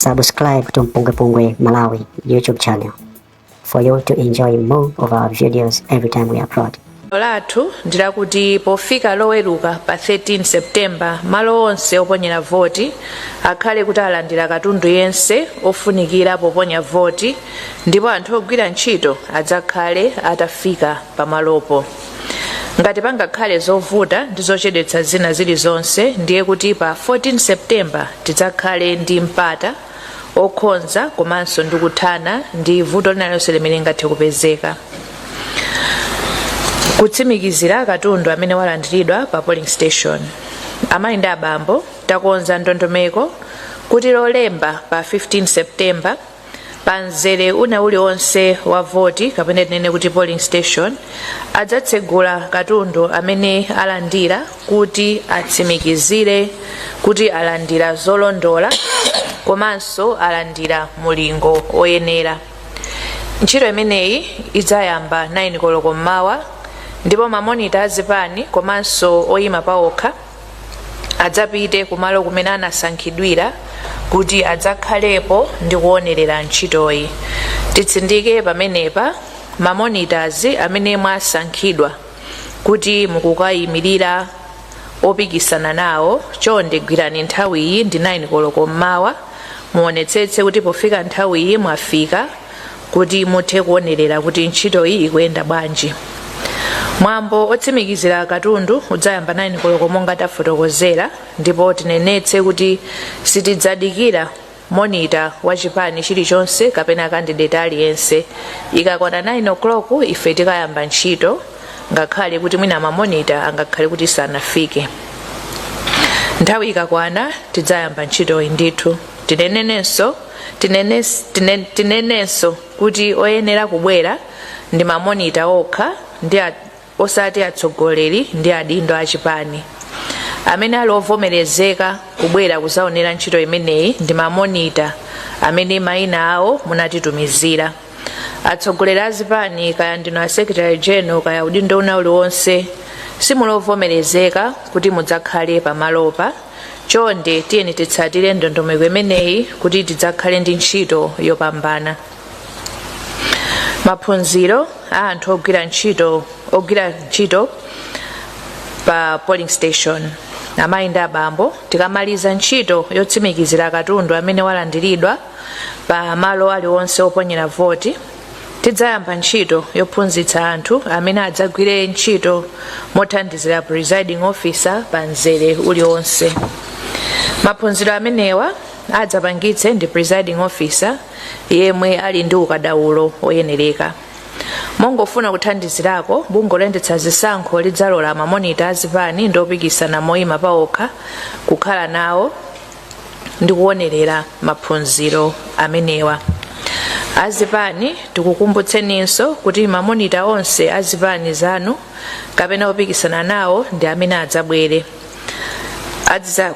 Subscribe to MPUNGWE-PUNGWE Malawi YouTube channel for you to enjoy more of our videos every time we upload. Lathu ndira kuti pofika loweruka pa 13 September malo onse oponyera voti akhale kuti alandira katundu yense ofunikira poponya voti ndipo anthu ogwira ntchito adzakhale atafika pamalopo. Ngati pangakhale zovuta ndi zochedwetsa zina zilizonse ndiye kuti pa 14 September tidzakhale ndi mpata okhonza komanso ndi kuthana ndi vuto linalonse limene lingathe kupezeka. Kutsimikizira katundu amene walandiridwa pa polling station. Amayi ndi abambo takonza ndondomeko kuti lolemba pa 15 September pa mzere una uliwonse wa voti kapena tinene kuti polling station adzatsegula katundu amene alandira kuti atsimikizire kuti alandira zolondola komanso alandira mulingo oyenera. Ntchito imeneyi idzayamba 9 koloko mmawa ndipo mamonita azipani komanso oyima paokha adzapite kumalo kumene anasankhidwira kuti adzakhalepo ndi kuonerera ntchitoyi. Titsindike pamenepa mamonitors amene mwasankhidwa kuti mukukayimirira opikisana nawo chonde gwirani nthawiyi ndi 9 koloko mmawa muonetsetse kuti pofika nthawiyi mwafika kuti muthe kuonerera kuti ntchitoyi ikuyenda bwanji. Mwambo otsimikizira katundu udzayamba 9 koloko monga tafotokozera ndipo tinenetse kuti sitidzadikira monita wa chipani chilichonse kapena candidate aliyense. Ikakwana 9 o'clock ife tikayamba ntchito ngakhale kuti mwina mamonita angakhale kuti sanafike. Nthawi ikakwana tidzayamba ntchito ndithu. Tinenenso kuti oyenera kubwera ndi mamonita okha ndi osati atsogoleri ndi adindo achipani. Amene ali ovomerezeka kubwera kuzaonera ntchito imeneyi ndi mamonita amene mayina awo munatitumizira. Atsogoleri azipani kaya ndino a Secretary General kaya udindo una uliwonse simulovomerezeka kuti mudzakhale pamalopa. Chonde tiyeni titsatire ndondomeko imeneyi kuti tidzakhale ndi ntchito yopambana. Maphunziro a anthu ogwira ntchito pa polling station. Amayi ndi abambo tikamaliza ntchito yotsimikizira katundu amene walandiridwa pa malo aliwonse oponyera voti tidzayamba ntchito yophunzitsa anthu amene adzagwire ntchito mothandizira presiding officer pa mzere uliwonse. Maphunziro amenewa adzapangitse ndi presiding officer yemwe ali ndi ukadaulo oyenereka. Mongofuna kuthandizirako bungwe loyendetsa zisankho lidzalola mamonita azipani ndi opikisana moyima paokha kukhala nawo ndi kuonerera maphunziro amenewa. Azipani tikukumbutseninso kuti mamonita onse azipani zanu kapena opikisana nawo ndi amene adzabwere.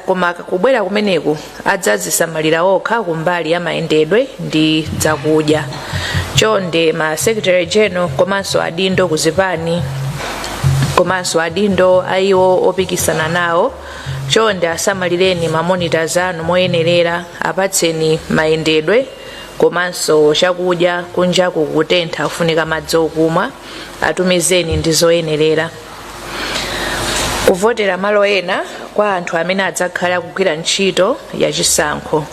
Koma kubwera kumeneku adzazisamalira okha kumbali ya mayendedwe ndi zakudya. Chonde ma Secretary General komanso adindo kuzipani komanso adindo ayiwo opikisana nawo chonde asamalireni mamonitors anu moyenerera, apatseni mayendedwe komanso chakudya kunja kukutentha kufunika madzi okumwa, atumizeni ndi zoyenerera. Kuvotera malo ena kwa anthu amene adzakhala kugwira ntchito ya chisankho.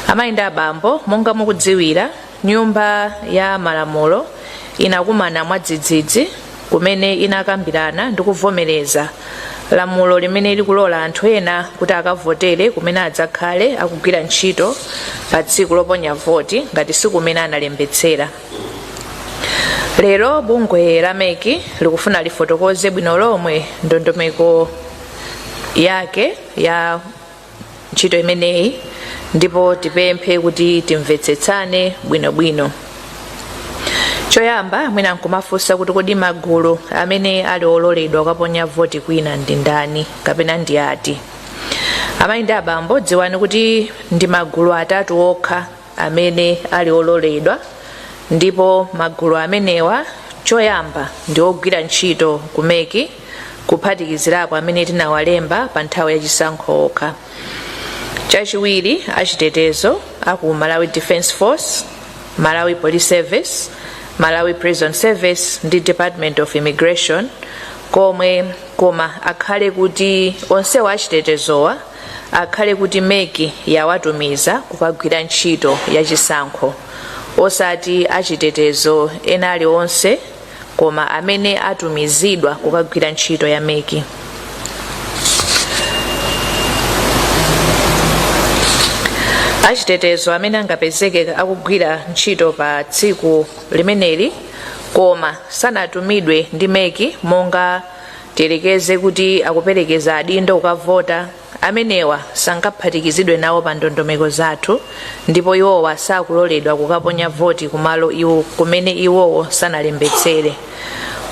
Amayi ndi abambo monga mukudziwira nyumba ya malamulo inakumana mwadzidzidzi kumene inakambirana ndi kuvomereza lamulo limene likulola anthu ena kuti akavotere kumene adzakhale akugwira ntchito pa tsiku loponya voti ngati siku kumene analembetsera. Lero bungwe la MEC likufuna lifotokoze bwino lomwe ndondomeko yake ya ntchito imeneyi ndipo tipemphe kuti timvetsetsane bwinobwino. Choyamba mwina nkumafunsa kuti kodi magulu amene ali ololedwa kuponya voti kwina ndi ndani kapena ndi ati. Amayi ndi abambo dziwani kuti ndi magulu atatu okha amene ali ololedwa ndipo magulu amenewa choyamba ndi ogwira ntchito ku MEC kuphatikizirapo amene tinawalemba pa nthawi ya chisankho okha. Chachiwiri achitetezo aku Malawi Defence Force, Malawi Police Service, Malawi Prison Service ndi Department of Immigration, koma akhale kuti onse wachitetezowa akhale kuti meki yawatumiza kukagwira ntchito yachisankho, osati achitetezo ena aliwonse koma amene atumizidwa kukagwira ntchito ya meki. Achitetezo amene angapezeke akugwira ntchito pa tsiku limeneli koma sanatumidwe ndi meki, monga tiyerekeze kuti akuperekeza adindo kukavota, amenewa sangaphatikizidwe nawo pa ndondomeko zathu, ndipo iwowa sakuloledwa kukaponya voti kumalo kumene iwowo sanalembetsere.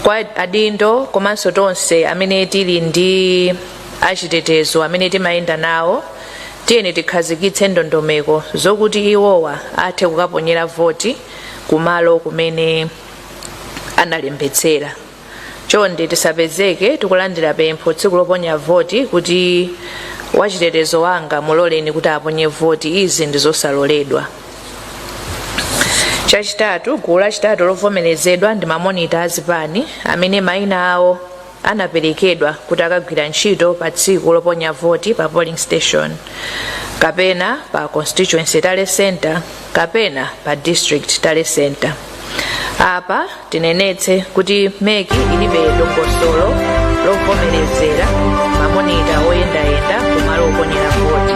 Kwa adindo komanso tonse amene tili ndi achitetezo amene timayenda nawo, tiyeni tikhazikitse ndondomeko zokuti iwowa athe kukaponyera voti kumalo kumene analembetsera. Chonde tisapezeke tikulandira pempho tsiku loponya voti kuti wachitetezo wanga muloleni kuti aponye voti, izi ndizosaloledwa. Chachitatu, gulu lachitatu lovomerezedwa ndi mamonita azipani amene mayina awo anaperekedwa kuti akagwira ntchito pa tsiku loponya voti pa polling station, kapena pa constituency tale center, kapena pa district tale center. Apa tinenetse kuti meki ilibe dongosolo lovomerezera mamonita oyendayenda kumalo oponyera voti.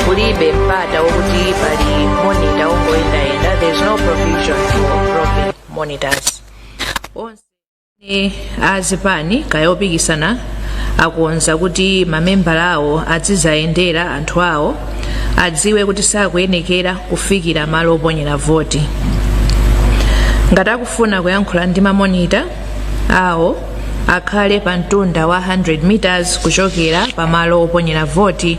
Kulibe mpata wokuti pali monita ongoyendayenda. There is no provision for roving monitors. Onse azipani kayopikisana akuonza kuti mamembala awo adzizayendera anthu awo adziwe kuti sakuyenekera kufikira malo oponyera voti. Ngati akufuna kuyankhula ndi mamonita awo akhale pa mtunda wa 100 meters kuchokera pa malo oponyera voti,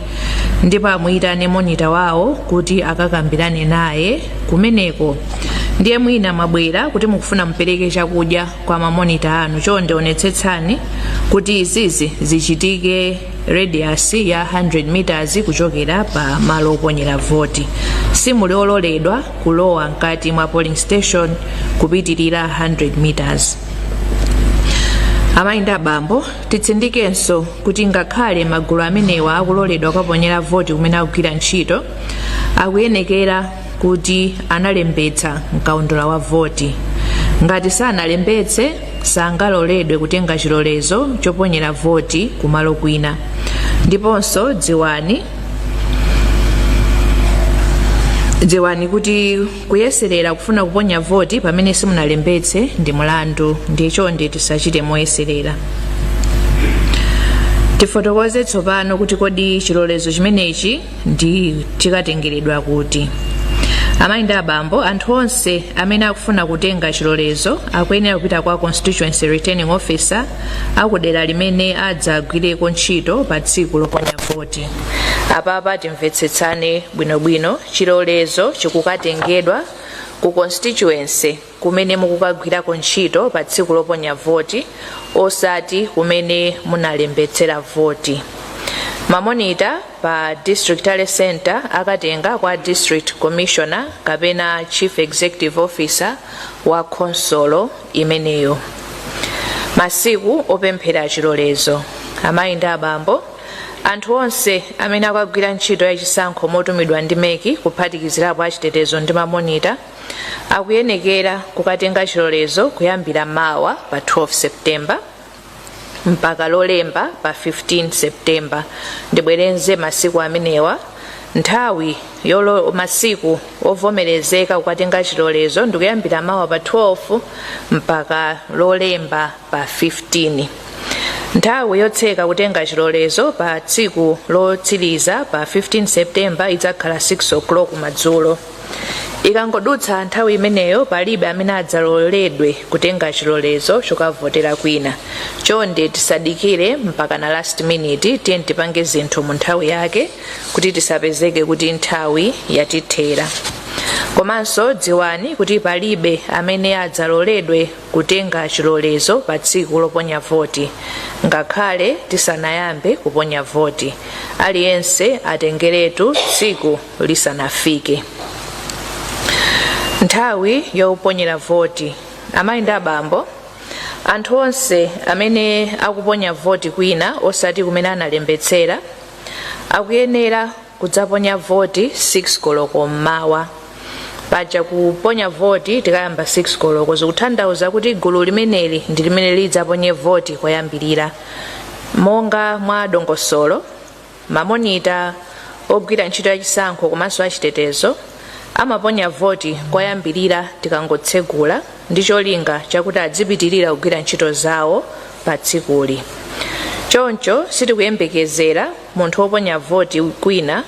ndipo amuyitane monita wawo kuti akakambirane naye kumeneko. Ndiye mwina mwabwera kuti mukufuna mupereke chakudya kwa mamonita anu, chonde onetsetsani kuti izizi zichitike radius ya 100 meters kuchokera pa malo oponyera voti. Simuli ololedwa kulowa mkati mwa polling station kupitirira 100 meters. Amayinda abambo, titsindikenso kuti ngakhale magulu amenewa akuloledwa kuponyera voti kumene akugwira ntchito, akuyenekera kuti analembetsa mkaundula wa voti. Ngati sanalembetse, sangaloledwe kutenga chilolezo choponyera voti kumalo kwina. Ndiponso dziwani kuti kuyeserera kufuna kuponya voti pamene simunalembetse ndi mulandu, ndiye chonde tisachite moyeserera. Tifotokoze tsopano kuti kodi chilolezo chimenechi ndi chikatengeredwa kuti. Amayinda abambo, anthu onse amene akufuna kutenga chilolezo akuyenera kupita kwa constituency returning officer akudera limene adzagwireko ntchito pa tsiku loponya voti. Apapa timvetsetsane bwinobwino, chilolezo chikukatengedwa ku constituency kumene mukukagwirako ntchito pa tsiku loponya voti, osati kumene munalembetsera voti. Mamonita pa district tale center akatenga kwa district commissioner kapena chief executive officer wa konsolo imeneyo. Masiku opemphera chilolezo. Amayinda abambo, anthu onse amene akagwira ntchito yachisankho motumidwa ndi meki kuphatikizirapo achitetezo ndi mamonita akuyenekera kukatenga chilolezo kuyambira mawa pa 12 September mpaka lolemba pa 15 September. Ndibwerenze masiku amenewa. Nthawi masiku ovomerezeka kukatenga chilolezo ndikuyambira mawa pa 12 mpaka lolemba pa 15. Nthawi yotseka kutenga chilolezo pa tsiku lotsiriza pa 15 September idzakhala 6 o'clock madzulo. Ikangodutsa nthawi imeneyo palibe amene adzaloledwe kutenga chilolezo chokavotera kwina. Chonde tisadikire mpaka na last minute, tiyeni tipange zinthu mu nthawi yake kuti tisapezeke kuti nthawi yatithera. Komanso dziwani kuti palibe amene adzaloledwe kutenga chilolezo pa tsiku loponya voti ngakhale tisanayambe kuponya voti. Aliyense atengeretu tsiku lisanafike. nthawi yoponyera voti. Amayi ndi abambo, anthu onse amene akuponya voti kwina osati kumene analembetsera akuyenera kudzaponya voti 6 koloko mmawa. Paja kuponya voti tikayamba 6 koloko zikutanthauza kuti gulu limeneli ndi limene lidzaponye voti koyambirira. Monga mwa dongosolo, mamonita ogwira ntchito yachisankho komanso achitetezo amaponya voti koyambirira tikangotsegula ndi cholinga chakuti adzipitirira kugwira ntchito zawo pa tsikuli. Choncho sitikuyembekezera munthu woponya voti kwina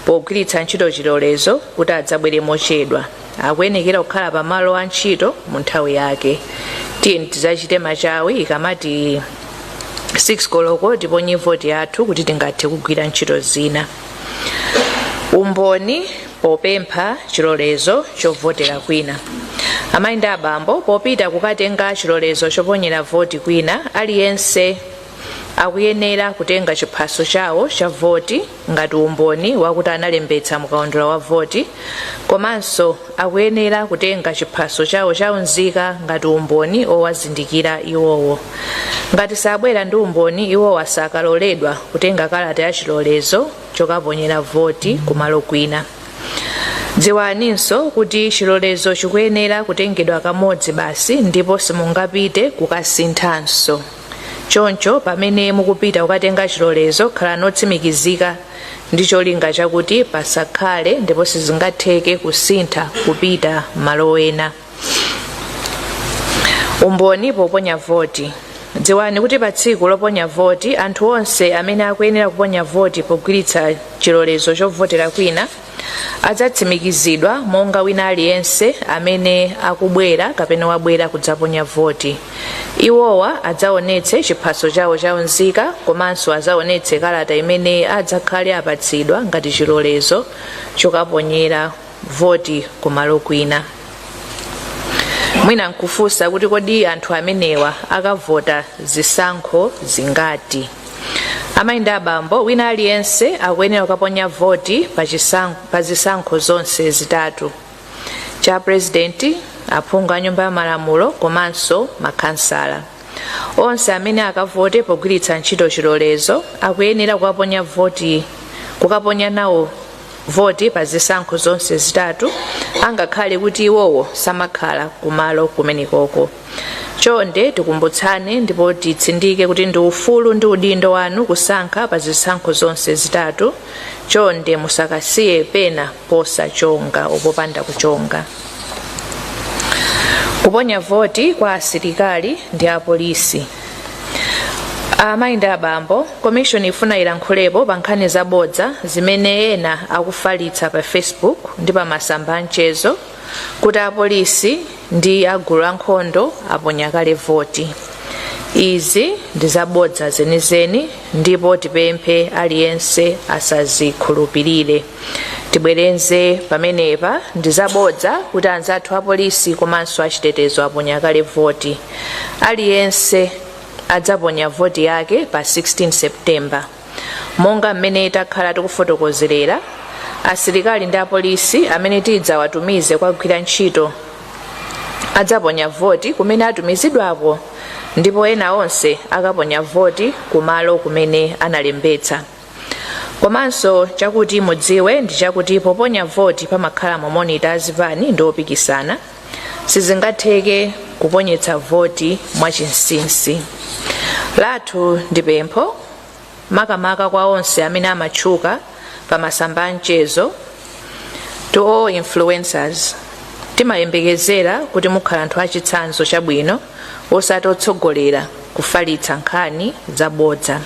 pogwiritsa ntchito chilolezo kuti adzabwere mochedwa. Akuyenekera kukhala pamalo a ntchito mu nthawi yake. Tiyeni tidzachite machawi ikamati 6 koloko tiponye voti yathu kuti tingathe kugwira ntchito zina. Umboni popempha chilolezo chovotera kwina. Amayi ndi abambo, popita kukatenga chilolezo choponyera voti kwina, aliyense akuyenera kutenga chiphaso chawo cha voti ngati umboni wakuti analembetsa mkaundula wa voti, komanso akuyenera kutenga chiphaso chawo cha unzika ngati umboni owazindikira iwowo. Ngati sabwera ndi umboni, iwowa sakaloledwa kutenga kalata ya chilolezo chokaponyera voti kumalo kwina. Dziwaninso kuti chilolezo chikuyenera kutengedwa kamodzi basi ndipo simungapite kukasinthanso. Choncho pamene mukupita kukatenga chilolezo khalani otsimikizika ndi cholinga chakuti pasakhale ndipo sizingatheke kusintha kupita malo ena. Umboni poponya voti. Dziwani kuti pa tsiku loponya voti anthu onse amene akuyenera kuponya voti pogwiritsa chilolezo chovotera kwina adzatsimikizidwa monga wina aliyense amene akubwera kapena wabwera kudzaponya voti. Iwowa adzaonetse chiphaso chawo cha unzika komanso adzaonetse kalata imene adzakhale apatsidwa ngati chilolezo chokaponyera voti kumalo kwina. Mwina nkufunsa kuti kodi anthu amenewa akavota zisankho zingati. Amayi ndi abambo, wina aliyense akuyenera kukaponya voti pa zisankho zonse zitatu: cha presidenti, aphungu a nyumba ya malamulo komanso makhansala. Onse amene akavote pogwiritsa ntchito chilolezo akuyenera kukaponya nawo voti pa zisankho zonse zitatu, angakhale kuti iwowo samakhala kumalo kumenekoko. Chonde tikumbutsane ndipo titsindike kuti ndi ufulu ndi udindo wanu kusankha pa zisankho zonse zitatu. Chonde musakasiye pena posachonga opopanda kuchonga. Kuponya voti kwa asilikali ndi apolisi. Amayi ndi abambo, komishoni ifuna ilankhulepo pa nkhani zabodza zimene ena akufalitsa pa Facebook ndi pa masamba amchezo kuti apolisi ndi agulu ankhondo aponya kale voti. Izi ndi zabodza zenizeni ndipo tipemphe aliyense asazikhulupirire. Tibwerenze pamenepa ndi zabodza kuti anzathu apolisi komanso achitetezo aponya kale voti. Aliyense adzaponya voti yake pa 16 Septemba. Monga mmene takhala tikufotokozerera, asilikali ndi apolisi amene tidzawatumize kukagwira ntchito adzaponya voti kumene atumizidwapo, ndipo ena onse akaponya voti kumalo kumene analembetsa. Komanso chakuti mudziwe ndi chakuti poponya voti pamakhala mamonita azipani ndi opikisana, sizingatheke kuponyetsa voti mwachinsinsi. Lathu ndi pempho makamaka kwa onse amene amatchuka pa masamba amchezo, to all influencers. Timayembekezera kuti mukhala anthu achitsanzo chabwino osati otsogolera kufalitsa nkhani zabodza.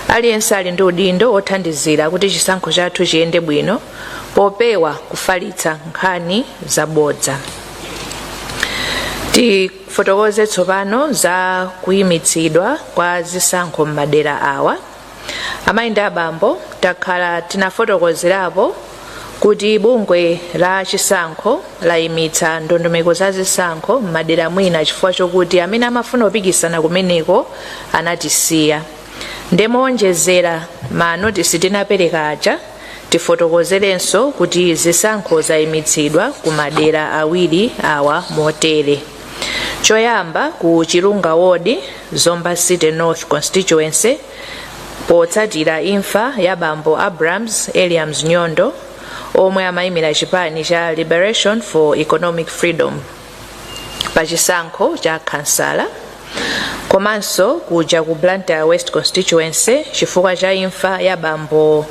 Aliyense ali ndi udindo othandizira kuti chisankho chathu chiyende bwino popewa kufalitsa nkhani zabodza. Tifotokoze tsopano za kuyimitsidwa kwa zisankho m'madera awa. Amayi ndi abambo, takhala tinafotokozerapo kuti bungwe la chisankho layimitsa ndondomeko za zisankho m'madera mwina chifukwa chokuti amene amafuna kupikisana kumeneko anatisiya. Ndemowonjezera manotisi tinapereka aja, tifotokozerenso kuti zisankho zayimitsidwa ku madera awiri awa motere. Choyamba ku Chilunga Ward, Zomba City North Constituency, potsatira imfa ya bambo Abrams Eliams Nyondo omwe amayimira chipani cha Liberation for Economic Freedom pa chisankho cha kansala. Komanso kuja ku Blantyre West Constituency chifukwa cha imfa ya bambo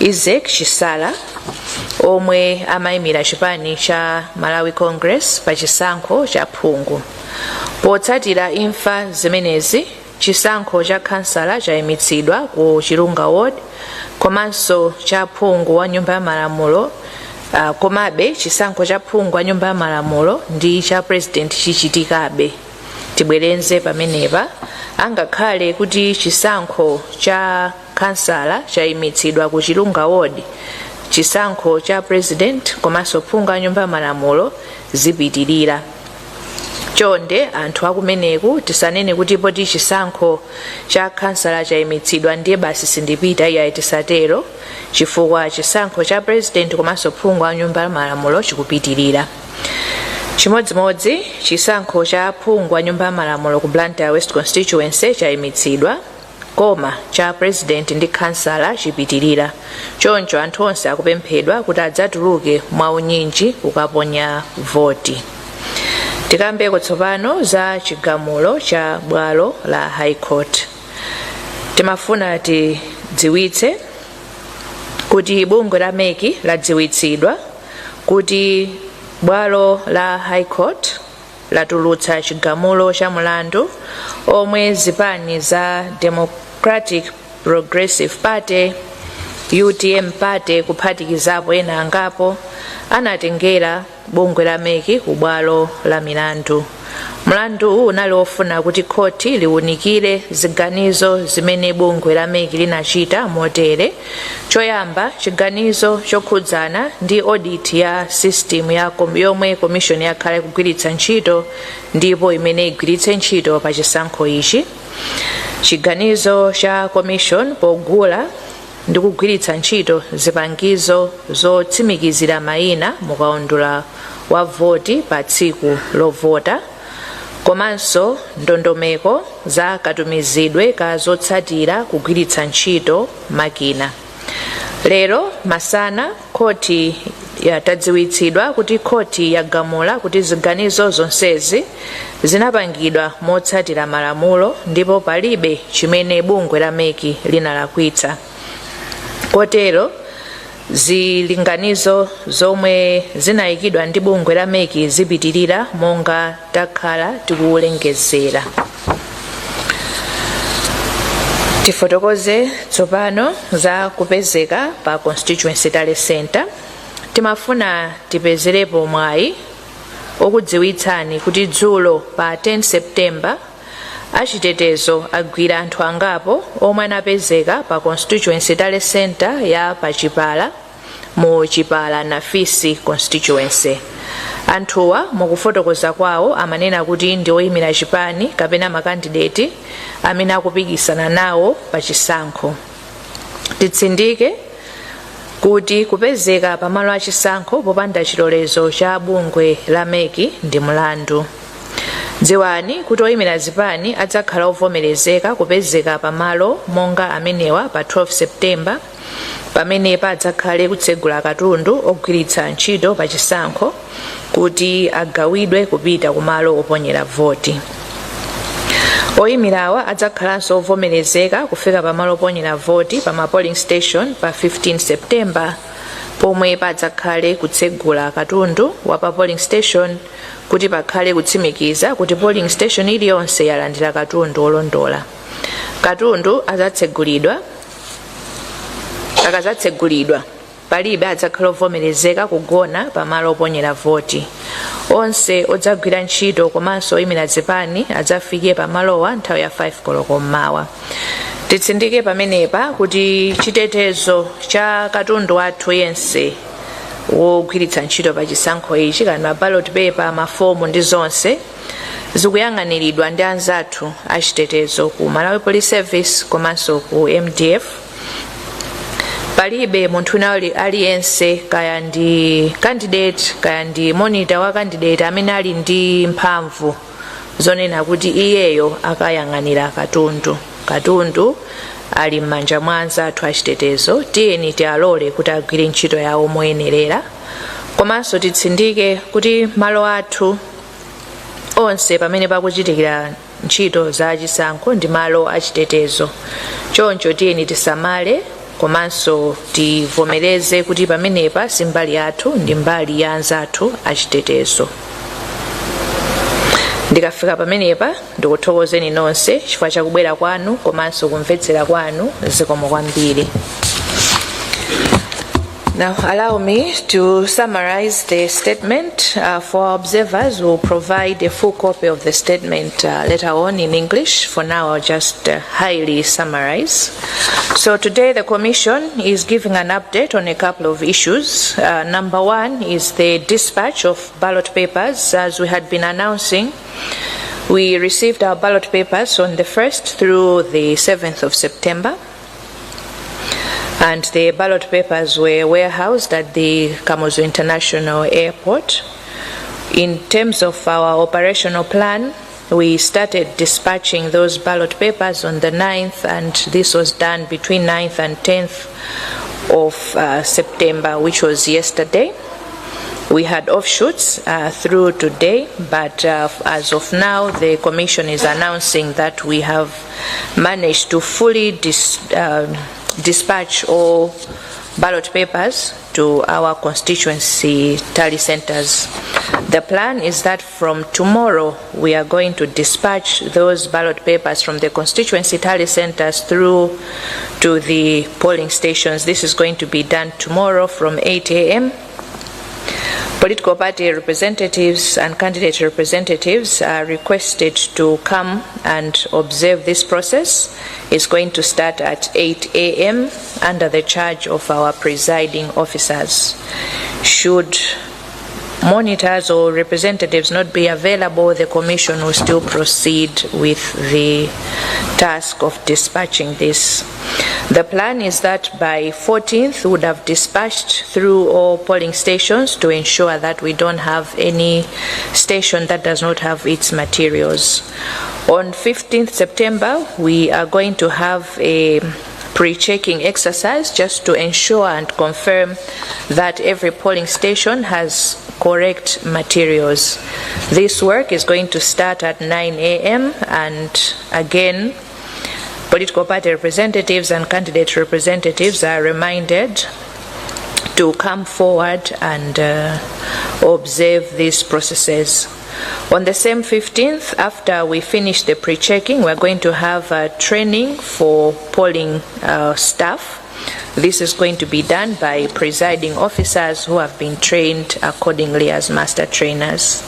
Isaac Chisala omwe amayimira chipani cha Malawi Congress pa chisankho cha phungu. Potsatira imfa zimenezi, chisankho cha kansala chayimitsidwa ku Chilunga Ward komanso cha phungu wa nyumba ya malamulo. Komabe chisankho cha phungu wa nyumba ya malamulo ndi cha president chichitikabe. Tibwerenze pamenepa, angakhale kuti chisankho cha kansala chayimitsidwa ku Chilunga Ward, chisankho cha president komanso phungu wa nyumba ya malamulo zipitirira. Chonde anthu akumeneku tisanene kuti poti chisankho cha kansala chayimitsidwa ndiye basi sindipita iya tisatero, chifukwa chisankho cha president komanso phungu wa nyumba ya malamulo chikupitirira. Chimodzimodzi chisankho cha phungu wa nyumba ya malamulo ku Blantyre West Constituency chayimitsidwa, koma cha president ndi kansala chipitirira. Choncho anthu onse akupemphedwa kuti adzatuluke mwaunyinji kukaponya voti. Tikambeko tsopano za chigamulo cha bwalo la High Court. Timafuna tidziwitse kuti bungwe la MEC ladziwitsidwa kuti bwalo la High Court latulutsa chigamulo cha mulandu omwe zipani za Democratic Progressive Party, UTM Party kuphatikizapo ena angapo anatengera bungwe la MEC ku bwalo la milandu. Mlandu unali ofuna kuti khoti liwunikire ziganizo zimene bungwe la MEC linachita motere. Choyamba, chiganizo chokhudzana ndi audit ya system ya yomwe commission yakhala kugwiritsa ntchito ndipo imene igwiritse ntchito pa chisankho ichi. Chiganizo cha commission pogula ndi kugwiritsa ntchito zipangizo zotsimikizira mayina mukaundula wa voti pa tsiku lovota, komanso ndondomeko za katumizidwe ka zotsatira kugwiritsa ntchito makina. Lero masana khoti yatadziwitsidwa kuti khoti yagamula kuti ziganizo zonsezi zinapangidwa motsatira malamulo ndipo palibe chimene bungwe la MEC linalakwitsa. Kotero zilinganizo zomwe zinayikidwa ndi bungwe la MEC zipitirira monga takhala tikuulengezera. Tifotokoze tsopano za kupezeka pa constituency tale center. Timafuna tipezerepo mwayi okudziwitsani kuti dzulo pa 10 September achitetezo agwira anthu angapo omwe anapezeka pa constituency tale center ya Pachipala mu Chipala na Fisi constituency. Anthuwa mukufotokoza kwawo amanena kuti ndi oyimira chipani kapena makandidate amene akupikisana nawo pa chisankho. Titsindike kuti kupezeka pamalo a chisankho popanda chilolezo cha bungwe la MEC ndi mlandu. Dziwani kuti oyimira zipani adzakhala ovomerezeka kupezeka pamalo monga amenewa pa 12 September pamene padzakhale kutsegula katundu ogwiritsa ntchito pa chisankho kuti agawidwe kupita kumalo oponyera voti. Oyimirawa adzakhalanso ovomerezeka kufika pamalo oponyera voti pa ma polling station pa 15 September pomwe padzakhale kutsegula katundu wa pa polling station kuti pakhale kutsimikiza kuti polling station iliyonse yalandira katundu olondola. Katundu akazatsegulidwa palibe adzakhala ovomerezeka kugona pamalo oponyera voti. Onse odzagwira ntchito komanso oyimira zipani adzafike pamalowa nthawi ya 5 koloko mmawa. Titsindike pamenepa kuti chitetezo cha katundu wathu yense wogwiritsa ntchito pa chisankho ichi kana ballot paper, mafomu ndi zonse zikuyang'aniridwa ndi anzathu achitetezo ku Malawi Police Service komanso ku MDF. palibe munthu wina aliyense kaya ndi candidate kaya ndi monitor wa candidate amene ali ndi mphamvu zonena kuti iyeyo akayang'anira katundu ali m'manja mwa anzathu achitetezo. tiyeni tialole kuti agwire ntchito yawo moyenerera, komanso titsindike kuti malo athu onse pamene pakuchitikira ntchito za chisankho ndi malo achitetezo. choncho tiyeni tisamale komanso tivomereze kuti pamenepa si mbali yathu, ndi mbali ya anzathu achitetezo. ndikafika pamenepa ndikuthokozeni nonse chifukwa chakubwera kwanu komanso kumvetsera kwanu. zikomo kwambiri. Now, allow me to summarize the statement for our observers. We'll provide a full copy of the statement later on in English. For now, I'll just highly summarize. So today, the Commission is giving an update on a couple of issues. Number one is the dispatch of ballot papers. As we had been announcing, we received our ballot papers on the 1st through the 7th of September. And the ballot papers were warehoused at the Kamuzu International Airport. In terms of our operational plan, we started dispatching those ballot papers on the 9th, and this was done between 9th and 10th of September, which was yesterday. We had offshoots through today, but as of now, the Commission is announcing that we have managed to fully dispatch all ballot papers to our constituency tally centers. The plan is that from tomorrow we are going to dispatch those ballot papers from the constituency tally centers through to the polling stations. This is going to be done tomorrow from 8 a.m. Political party representatives and candidate representatives are requested to come and observe this process. It's going to start at 8 a.m. under the charge of our presiding officers. Should monitors or representatives not be available, the Commission will still proceed with the task of dispatching this. The plan is that by 14th we would have dispatched through all polling stations to ensure that we don't have any station that does not have its materials. On 15th September, we are going to have a pre-checking exercise just to ensure and confirm that every polling station has correct materials. This work is going to start at 9 a.m. and again, political party representatives and candidate representatives are reminded to come forward and observe these processes. On the same 15th, after we finish the pre-checking, we're going to have a training for polling staff. This is going to be done by presiding officers who have been trained accordingly as master trainers.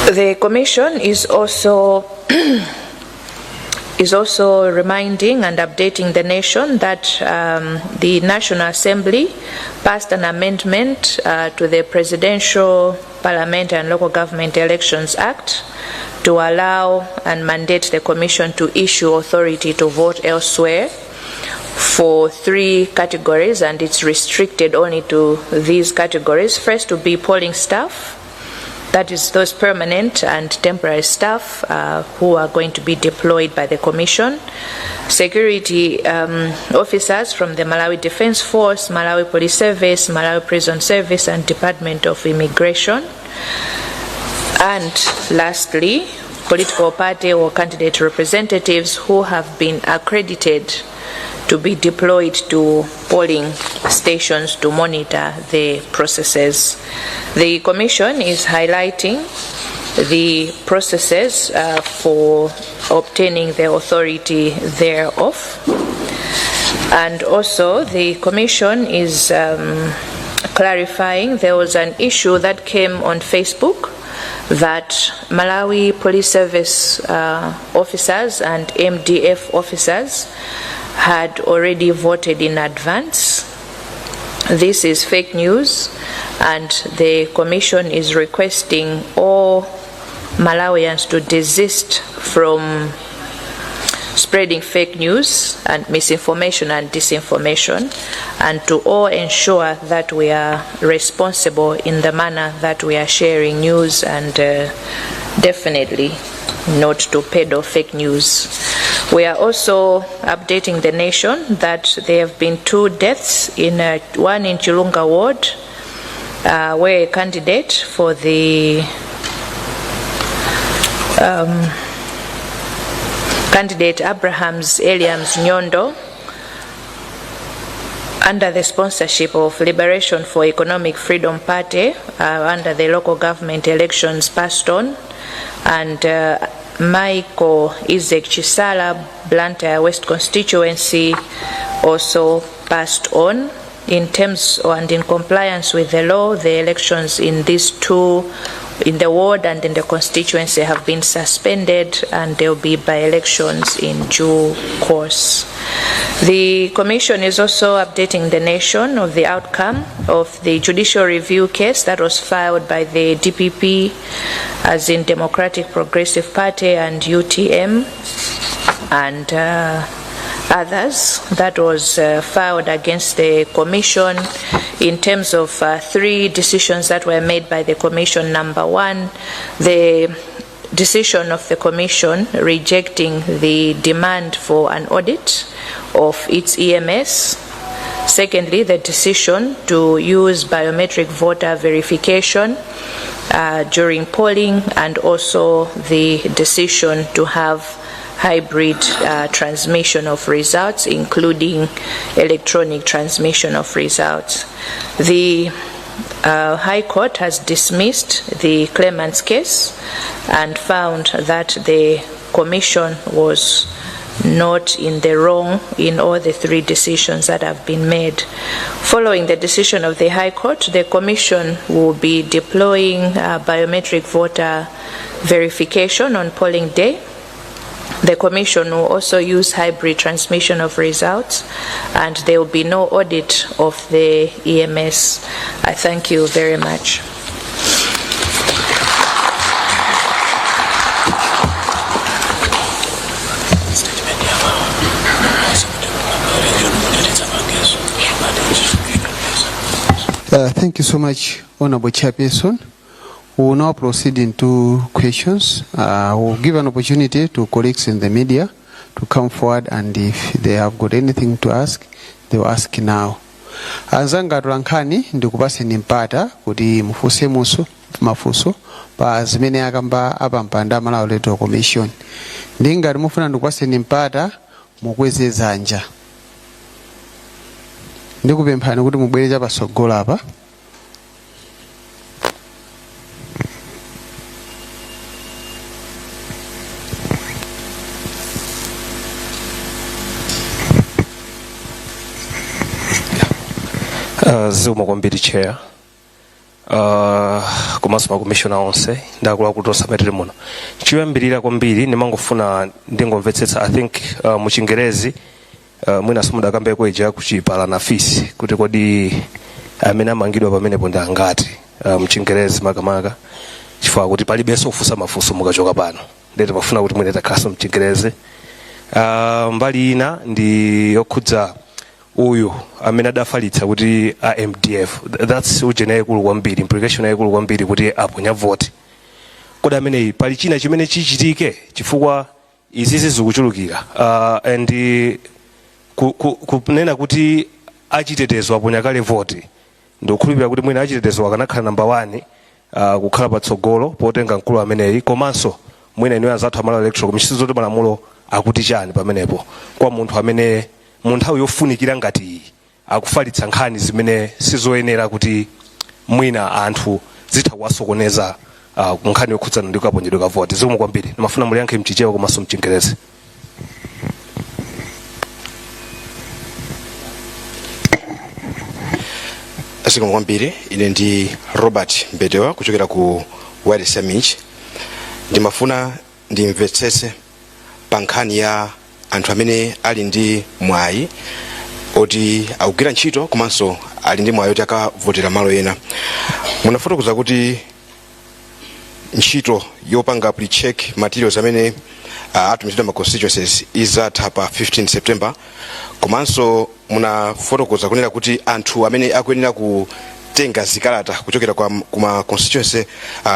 The Commission is also reminding and updating the nation that the National Assembly passed an amendment to the Presidential, Parliamentary and Local Government Elections Act to allow and mandate the Commission to issue authority to vote elsewhere for 3 categories, and it's restricted only to these categories. First to be polling staff, that is those permanent and temporary staff who are going to be deployed by the Commission. Security officers from the Malawi Defense Force, Malawi Police Service, Malawi Prison Service and Department of Immigration. And lastly, political party or candidate representatives who have been accredited to be deployed to polling stations to monitor the processes. The Commission is highlighting the processes for obtaining the authority thereof. And also the Commission is clarifying there was an issue that came on Facebook that Malawi Police Service officers and MDF officers had already voted in advance. This is fake news, and the Commission is requesting all Malawians to desist from spreading fake news and misinformation and disinformation, and to all ensure that we are responsible in the manner that we are sharing news, and definitely not to peddle fake news. We are also updating the nation that there have been 2 deaths, one in Chilunga ward, where a candidate for the candidate Abraham's Eliams Nyondo, under the sponsorship of Liberation for Economic Freedom Party, under the local government elections passed on, and Michael Isaac Chisala, Blantyre West constituency, also passed on. In terms and in compliance with the law, the elections in these 2, in the ward and in the constituency, have been suspended, and there will be by-elections in due course. The Commission is also updating the nation of the outcome of the judicial review case that was filed by the DPP, as in Democratic Progressive Party and UTM, and others, that was filed against the Commission in terms of 3 decisions that were made by the Commission. Number 1, the decision of the Commission rejecting the demand for an audit of its EMS. Secondly, the decision to use biometric voter verification during polling, and also the decision to have hybrid transmission of results, including electronic transmission of results. The High Court has dismissed the claimant's case and found that the Commission was not in the wrong in all the 3 decisions that have been made. Following the decision of the High Court, the Commission will be deploying biometric voter verification on polling day. The Commission will also use hybrid transmission of results, and there will be no audit of the EMS. I thank you very much. Thank you so much, Honorable Chairperson. We will now proceed into questions. We will give an opportunity to colleagues in the media to come forward, and if they have got anything to ask, they will ask now. Anzanga Rankani ndikupase nimpata kuti mufuse muso mafuso pa zimene akamba apampanda Amalawi Electoral Commission. Ndingati mufuna ndikupase nimpata mukweze dzanja. Ndikupemphani kuti mubwere patsogolo apa. Zikomo kwambiri chair. Komanso makomishona onse ndakula kutosa metere muno. Chiyambirira kwambiri ndimangofuna ndingomvetsetsa, I think mu Chingerezi mwina simudakambe kweja kuchipala na fisi kuti kodi amene amangidwa pamenepo ndi angati mu Chingerezi makamaka, chifukwa kuti palibenso kufunsa mafunso mukachoka pano, ndete pafuna kuti mwina takhaso mu Chingerezi. Mbali ina ndi yokhudza uyu amene adafalitsa kuti MDF, that's ujene yayikulu kwambiri, implication yayikulu kwambiri kuti aponya vote. Kodi amene pali china chimene chichitike chifukwa izizi zikuchulukira and kunena kuti achitetezo aponya kale vote, ndikukhulupirira kuti mwina achitetezo akanakhala number 1 kukhala patsogolo potenga mkulu ameneyi, komanso mwina ino azathu Amalawi Electoral Commission zoti malamulo akuti chani pamenepo kwa munthu amene mu nthawi yofunikira ngati akufalitsa nkhani zimene sizoyenera kuti mwina anthu zitha kuwasokoneza nkhani yokhudzana ndi kaponyedwe ka vote. Zikomo kwambiri, ndimafuna muliyankhe mchichewa komanso mchingerezi. Zikomo kwambiri, ine ndi Robert Mbedewa kuchokera ku Wide Summit. Ndimafuna ndimvetsetse pa nkhani ya anthu amene ali ndi mwayi oti akugwira ntchito komanso ali ndi mwayi oti akavotera malo ena. Munafotokoza kuti ntchito yopanga pre-check materials amene atumizidwa ma constituencies izatha pa 15 September komanso munafotokoza kunena kuti anthu amene akuyenera kutenga zikalata kuchokera kuma constituency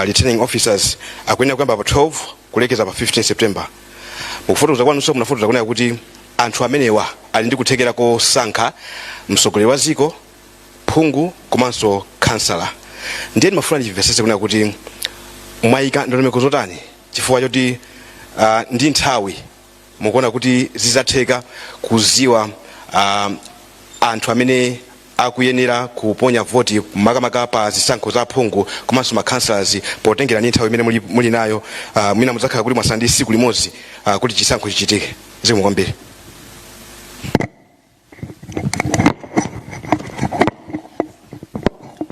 returning officers akuyenera kuyamba pa 12 kulekeza pa 15 September. Mukufotokoza kwanunso munafotokoza kunena kuti anthu amenewa ali ndi kuthekera kosankha mtsogoleri wa dziko, phungu komanso kansala. Ndiye mafuna ndimvesese kunena kuti mwayika ndondomeko zotani chifukwa choti ndi nthawi mukuona kuti zizatheka kuziwa anthu amene akuyenera kuponya voti makamaka pa zisankho za phungu komanso ma councillors potengera ndi nthawi imene muli nayo mwina mudzakhala kuti mwasala ndi tsiku limodzi kuti chisankho chichitike. Zikomo kwambiri.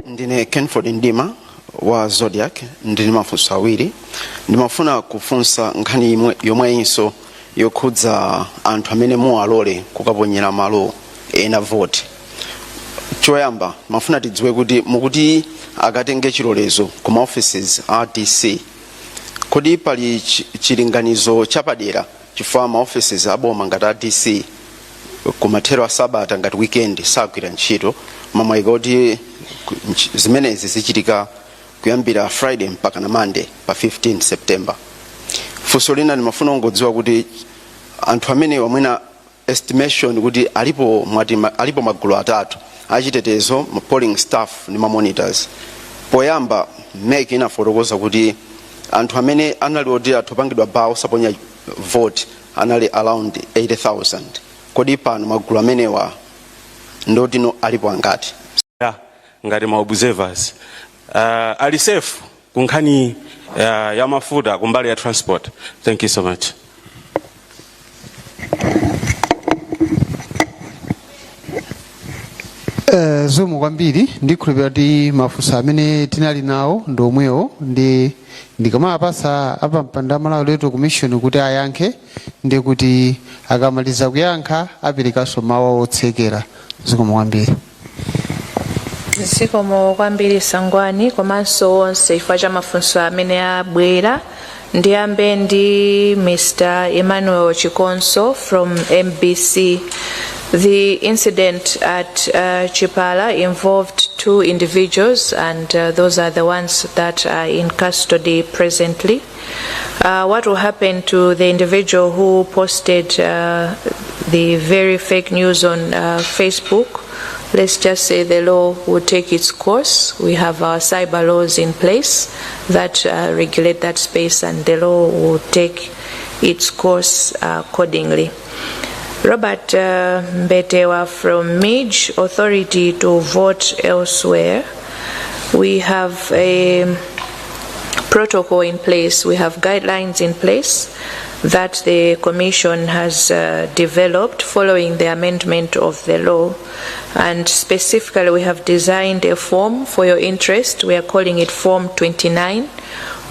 Ndine Kenford Ndima wa Zodiac, ndine mafunso awiri. Ndimafuna kufunsa nkhani yomweyinso yokhudza anthu amene muwalole kukaponyera malo ena voti. Choyamba mafuna tidziwe kuti mukuti akatenge chilolezo kuma offices a DC, kodi pali chilinganizo chapadera chifukwa ma offices aboma ngati a DC kumathero a sabata ngati weekend sagwira ntchito, mamwayika kuti zimenezi zichitika kuyambira Friday mpaka na Monday pa 15 September. Funso lina ndimafuna ngodziwa kuti anthu amene wamwena estimation kuti alipo magulu atatu achitetezo, polling staff ni ma monitors. Poyamba meki inafotokoza kuti anthu amene anali oti atopangidwa bawo saponya vote anali around 80,000. Kodi pano magulu amenewa ndotino alipo angati? Ngati ma observers ali safe kunkhani ya mafuta kumbali ya transport. Thank you so much. Zikomo kwambiri ndikhulupirira kuti mafunso amene tinali nawo ndomwewo ndikamapasa apa mpanda Malawi Electoral Commission kuti ayankhe ndi kuti akamaliza kuyankha aperekanso mawu otsekera. Zikomo kwambiri. Zikomo kwambiri Sangwani komanso onse chifukwa cha mafunso amene abwera. Ndiyambe ndi Mr. Emmanuel Chikonso from MBC. The incident at Chipala involved 2 individuals, and those are the ones that are in custody presently. What will happen to the individual who posted the very fake news on Facebook? Let's just say the law will take its course. We have our cyber laws in place that regulate that space, and the law will take its course accordingly. Robert Mbetewa from MIJ, Authority to Vote Elsewhere. We have a protocol in place, we have guidelines in place that the Commission has developed following the amendment of the law. And specifically, we have designed a form for your interest. We are calling it Form 29,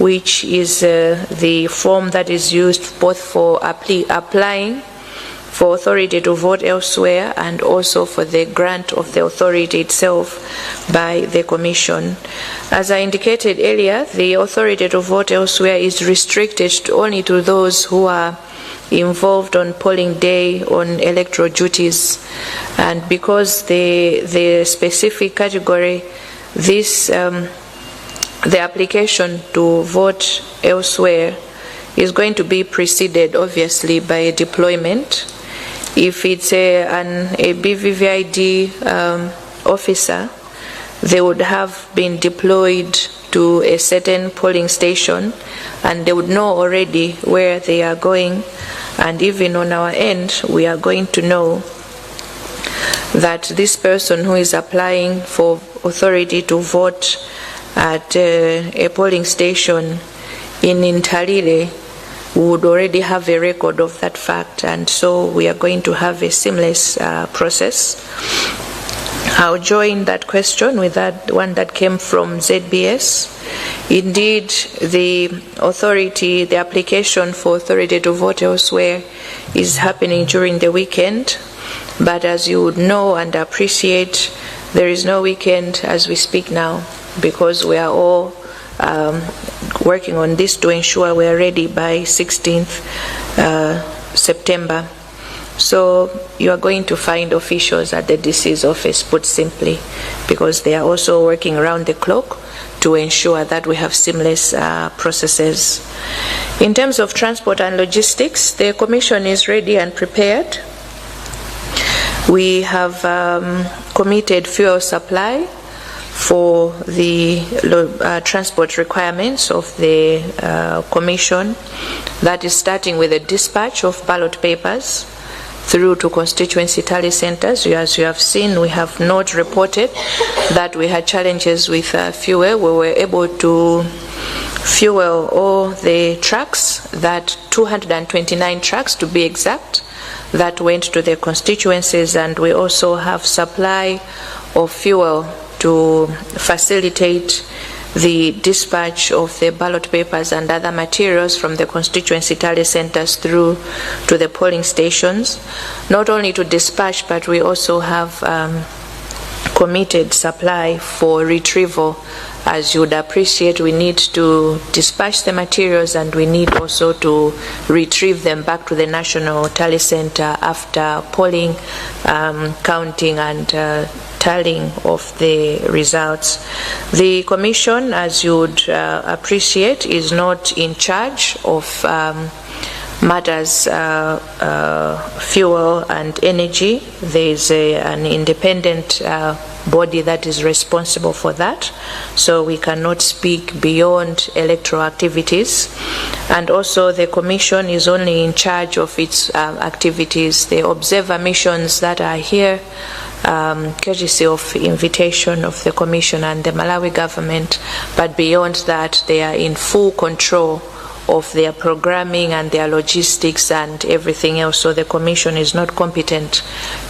which is the form that is used both for applying for authority to vote elsewhere and also for the grant of the authority itself by the Commission. As I indicated earlier, the authority to vote elsewhere is restricted only to those who are involved on polling day on electoral duties, and because the specific category, this the application to vote elsewhere is going to be preceded obviously by a deployment. If it's a BVVID officer, they would have been deployed to a certain polling station and they would know already where they are going, and even on our end we are going to know that this person who is applying for authority to vote at a polling station in Intalile would already have a record of that fact, and so we are going to have a seamless process. I'll join that question with that one that came from ZBS. Indeed, the authority, the application for authority to vote elsewhere is happening during the weekend, but as you would know and appreciate, there is no weekend as we speak now, because we are all working on this to ensure we are ready by 16th September. So you are going to find officials at the DC's office, put simply, because they are also working around the clock to ensure that we have seamless processes. In terms of transport and logistics, the Commission is ready and prepared. We have committed fuel supply for the transport requirements of the Commission. That is starting with the dispatch of ballot papers through to constituency tally centers. As you have seen, we have not reported that we had challenges with fuel. We were able to fuel all the trucks, that 229 trucks to be exact, that went to the constituencies, and we also have supply of fuel to facilitate the dispatch of the ballot papers and other materials from the constituency tally centers through to the polling stations. Not only to dispatch, but we also have committed supply for retrieval. As you would appreciate, we need to dispatch the materials and we need also to retrieve them back to the National Tally Center after polling, counting and tallying of the results. The Commission, as you would appreciate, is not in charge of matters fuel and energy. There is an independent body that is responsible for that, so we cannot speak beyond electoral activities. And also the Commission is only in charge of its activities. The observer missions that are here, courtesy of invitation of the Commission and the Malawi government, but beyond that they are in full control of their programming and their logistics and everything else. So the Commission is not competent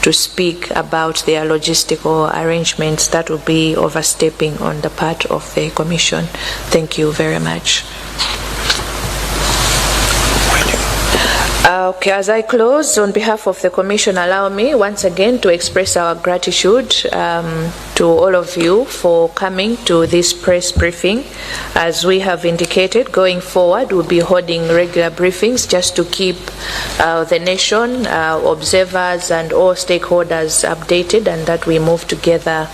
to speak about their logistical arrangements. That will be overstepping on the part of the Commission. Thank you very much. Okay, as I close, on behalf of the Commission, allow me once again to express our gratitude to all of you for coming to this press briefing. As we have indicated, going forward, we'll be holding regular briefings just to keep the nation, observers and all stakeholders updated, and that we move together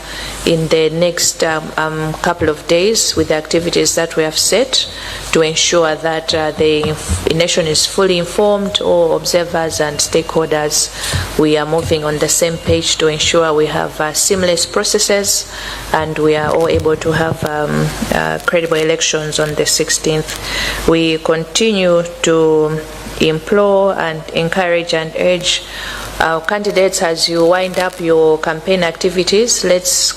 in the next couple of days with the activities that we have set to ensure that the nation is fully informed, all observers and stakeholders. We are moving on the same page to ensure we have seamless processes and we are all able to have credible elections on the 16th. We continue to implore and encourage and urge our candidates, as you wind up your campaign activities, let's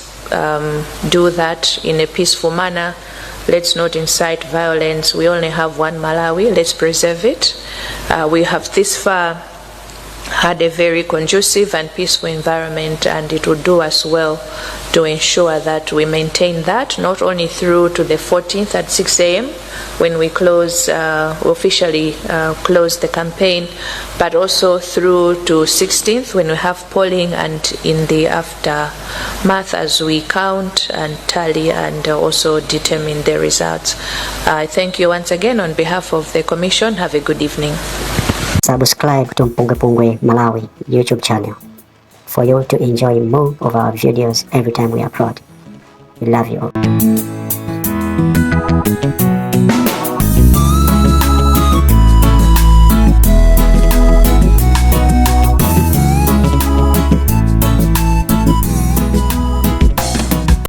do that in a peaceful manner. Let's not incite violence. We only have one Malawi. Let's preserve it. We have this far had a very conducive and peaceful environment, and it would do us well to ensure that we maintain that, not only through to the 14th at 6 a.m. when we close, officially close the campaign, but also through to 16th when we have polling, and in the aftermath as we count and tally and also determine the results. I thank you once again on behalf of the Commission. Have a good evening. Subscribe to MPUNGWE-PUNGWE Malawi YouTube channel for you to enjoy more of our videos every time we upload. We love you all.